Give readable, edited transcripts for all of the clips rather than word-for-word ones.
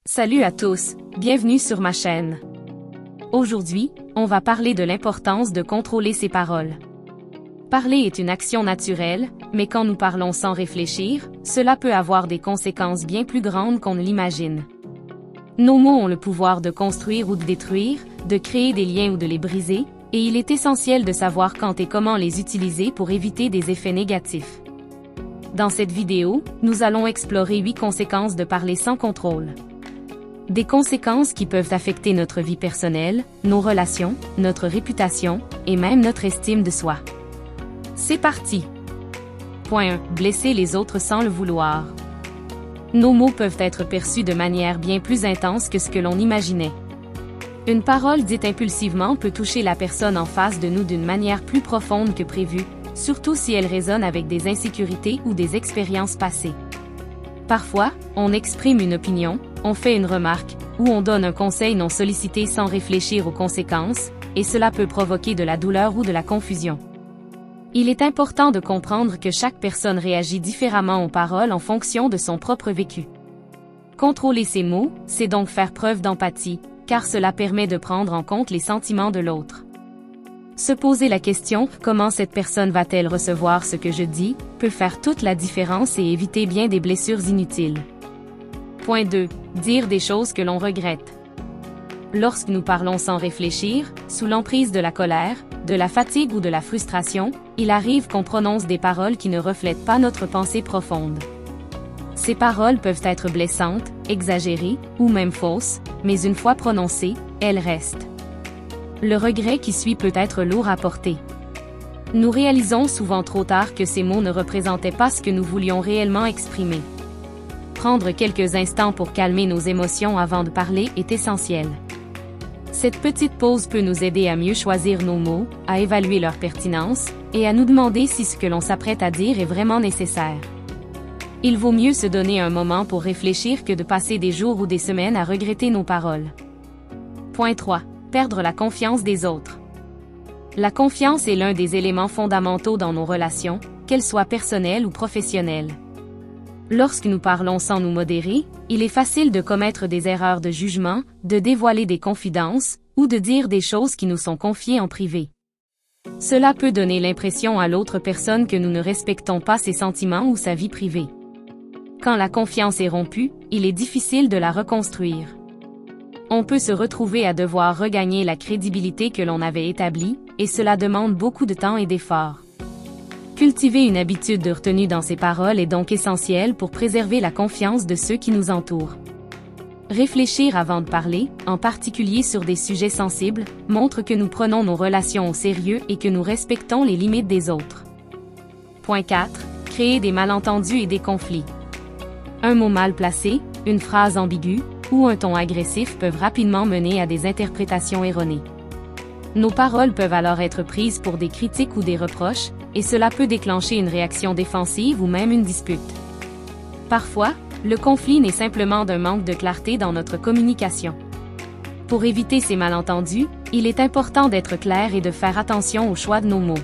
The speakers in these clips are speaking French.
Salut à tous, bienvenue sur ma chaîne. Aujourd'hui, on va parler de l'importance de contrôler ses paroles. Parler est une action naturelle, mais quand nous parlons sans réfléchir, cela peut avoir des conséquences bien plus grandes qu'on ne l'imagine. Nos mots ont le pouvoir de construire ou de détruire, de créer des liens ou de les briser, et il est essentiel de savoir quand et comment les utiliser pour éviter des effets négatifs. Dans cette vidéo, nous allons explorer 8 conséquences de parler sans contrôle. Des conséquences qui peuvent affecter notre vie personnelle, nos relations, notre réputation, et même notre estime de soi. C'est parti! Point 1. Blesser les autres sans le vouloir. Nos mots peuvent être perçus de manière bien plus intense que ce que l'on imaginait. Une parole dite impulsivement peut toucher la personne en face de nous d'une manière plus profonde que prévu, surtout si elle résonne avec des insécurités ou des expériences passées. Parfois, on exprime une opinion, on fait une remarque, ou on donne un conseil non sollicité sans réfléchir aux conséquences, et cela peut provoquer de la douleur ou de la confusion. Il est important de comprendre que chaque personne réagit différemment aux paroles en fonction de son propre vécu. Contrôler ses mots, c'est donc faire preuve d'empathie, car cela permet de prendre en compte les sentiments de l'autre. Se poser la question « Comment cette personne va-t-elle recevoir ce que je dis ?» peut faire toute la différence et éviter bien des blessures inutiles. Point 2. Dire des choses que l'on regrette. Lorsque nous parlons sans réfléchir, sous l'emprise de la colère, de la fatigue ou de la frustration, il arrive qu'on prononce des paroles qui ne reflètent pas notre pensée profonde. Ces paroles peuvent être blessantes, exagérées, ou même fausses, mais une fois prononcées, elles restent. Le regret qui suit peut être lourd à porter. Nous réalisons souvent trop tard que ces mots ne représentaient pas ce que nous voulions réellement exprimer. Prendre quelques instants pour calmer nos émotions avant de parler est essentiel. Cette petite pause peut nous aider à mieux choisir nos mots, à évaluer leur pertinence, et à nous demander si ce que l'on s'apprête à dire est vraiment nécessaire. Il vaut mieux se donner un moment pour réfléchir que de passer des jours ou des semaines à regretter nos paroles. Point 3. Perdre la confiance des autres. La confiance est l'un des éléments fondamentaux dans nos relations, qu'elles soient personnelles ou professionnelles. Lorsque nous parlons sans nous modérer, il est facile de commettre des erreurs de jugement, de dévoiler des confidences, ou de dire des choses qui nous sont confiées en privé. Cela peut donner l'impression à l'autre personne que nous ne respectons pas ses sentiments ou sa vie privée. Quand la confiance est rompue, il est difficile de la reconstruire. On peut se retrouver à devoir regagner la crédibilité que l'on avait établie, et cela demande beaucoup de temps et d'efforts. Cultiver une habitude de retenue dans ses paroles est donc essentiel pour préserver la confiance de ceux qui nous entourent. Réfléchir avant de parler, en particulier sur des sujets sensibles, montre que nous prenons nos relations au sérieux et que nous respectons les limites des autres. Point 4. Créer des malentendus et des conflits. Un mot mal placé, une phrase ambiguë, ou un ton agressif peuvent rapidement mener à des interprétations erronées. Nos paroles peuvent alors être prises pour des critiques ou des reproches, et cela peut déclencher une réaction défensive ou même une dispute. Parfois, le conflit n'est simplement d'un manque de clarté dans notre communication. Pour éviter ces malentendus, il est important d'être clair et de faire attention au choix de nos mots.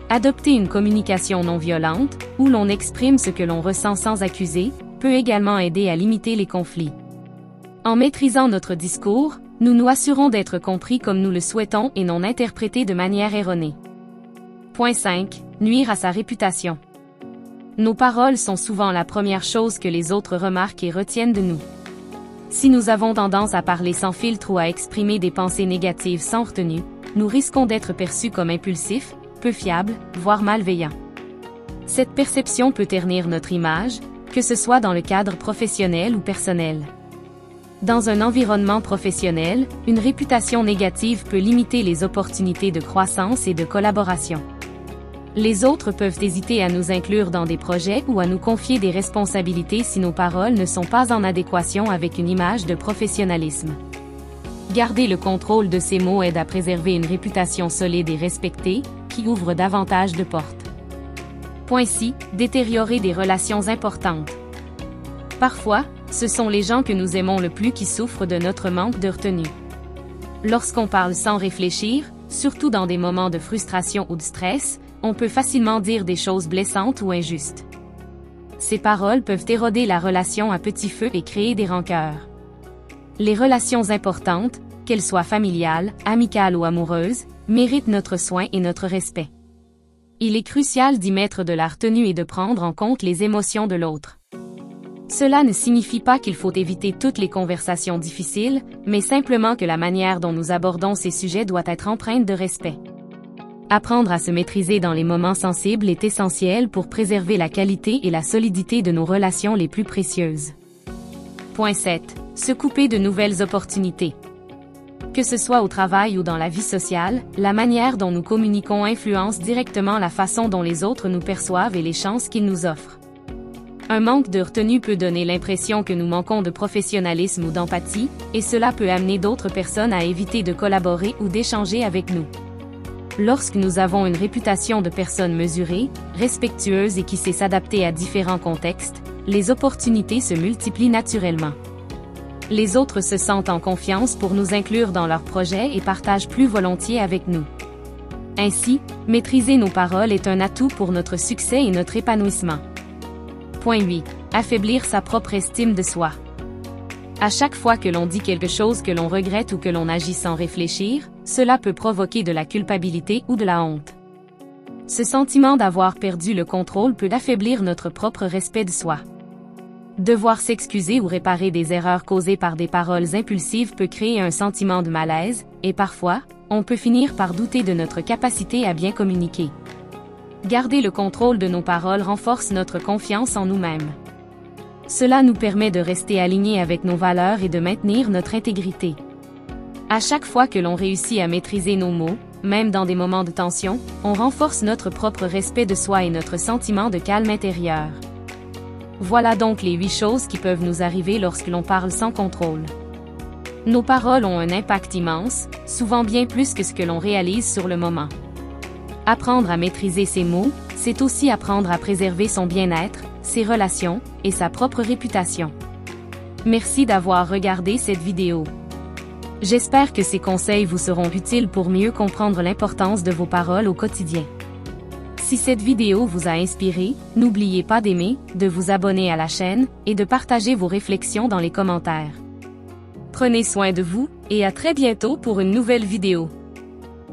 Adopter une communication non violente, où l'on exprime ce que l'on ressent sans accuser, peut également aider à limiter les conflits. En maîtrisant notre discours, nous nous assurons d'être compris comme nous le souhaitons et non interprétés de manière erronée. Point 5. Nuire à sa réputation. Nos paroles sont souvent la première chose que les autres remarquent et retiennent de nous. Si nous avons tendance à parler sans filtre ou à exprimer des pensées négatives sans retenue, nous risquons d'être perçus comme impulsifs, peu fiables, voire malveillants. Cette perception peut ternir notre image, que ce soit dans le cadre professionnel ou personnel. Dans un environnement professionnel, une réputation négative peut limiter les opportunités de croissance et de collaboration. Les autres peuvent hésiter à nous inclure dans des projets ou à nous confier des responsabilités si nos paroles ne sont pas en adéquation avec une image de professionnalisme. Garder le contrôle de ces mots aide à préserver une réputation solide et respectée, qui ouvre davantage de portes. Point 6. Détériorer des relations importantes. Parfois, ce sont les gens que nous aimons le plus qui souffrent de notre manque de retenue. Lorsqu'on parle sans réfléchir, surtout dans des moments de frustration ou de stress, on peut facilement dire des choses blessantes ou injustes. Ces paroles peuvent éroder la relation à petit feu et créer des rancœurs. Les relations importantes, qu'elles soient familiales, amicales ou amoureuses, méritent notre soin et notre respect. Il est crucial d'y mettre de la retenue et de prendre en compte les émotions de l'autre. Cela ne signifie pas qu'il faut éviter toutes les conversations difficiles, mais simplement que la manière dont nous abordons ces sujets doit être empreinte de respect. Apprendre à se maîtriser dans les moments sensibles est essentiel pour préserver la qualité et la solidité de nos relations les plus précieuses. Point 7. Se couper de nouvelles opportunités. Que ce soit au travail ou dans la vie sociale, la manière dont nous communiquons influence directement la façon dont les autres nous perçoivent et les chances qu'ils nous offrent. Un manque de retenue peut donner l'impression que nous manquons de professionnalisme ou d'empathie, et cela peut amener d'autres personnes à éviter de collaborer ou d'échanger avec nous. Lorsque nous avons une réputation de personne mesurée, respectueuse et qui sait s'adapter à différents contextes, les opportunités se multiplient naturellement. Les autres se sentent en confiance pour nous inclure dans leurs projets et partagent plus volontiers avec nous. Ainsi, maîtriser nos paroles est un atout pour notre succès et notre épanouissement. Point 8. Affaiblir sa propre estime de soi. À chaque fois que l'on dit quelque chose que l'on regrette ou que l'on agit sans réfléchir, cela peut provoquer de la culpabilité ou de la honte. Ce sentiment d'avoir perdu le contrôle peut affaiblir notre propre respect de soi. Devoir s'excuser ou réparer des erreurs causées par des paroles impulsives peut créer un sentiment de malaise, et parfois, on peut finir par douter de notre capacité à bien communiquer. Garder le contrôle de nos paroles renforce notre confiance en nous-mêmes. Cela nous permet de rester alignés avec nos valeurs et de maintenir notre intégrité. À chaque fois que l'on réussit à maîtriser nos mots, même dans des moments de tension, on renforce notre propre respect de soi et notre sentiment de calme intérieur. Voilà donc les 8 choses qui peuvent nous arriver lorsque l'on parle sans contrôle. Nos paroles ont un impact immense, souvent bien plus que ce que l'on réalise sur le moment. Apprendre à maîtriser ses mots, c'est aussi apprendre à préserver son bien-être, ses relations, et sa propre réputation. Merci d'avoir regardé cette vidéo. J'espère que ces conseils vous seront utiles pour mieux comprendre l'importance de vos paroles au quotidien. Si cette vidéo vous a inspiré, n'oubliez pas d'aimer, de vous abonner à la chaîne, et de partager vos réflexions dans les commentaires. Prenez soin de vous, et à très bientôt pour une nouvelle vidéo.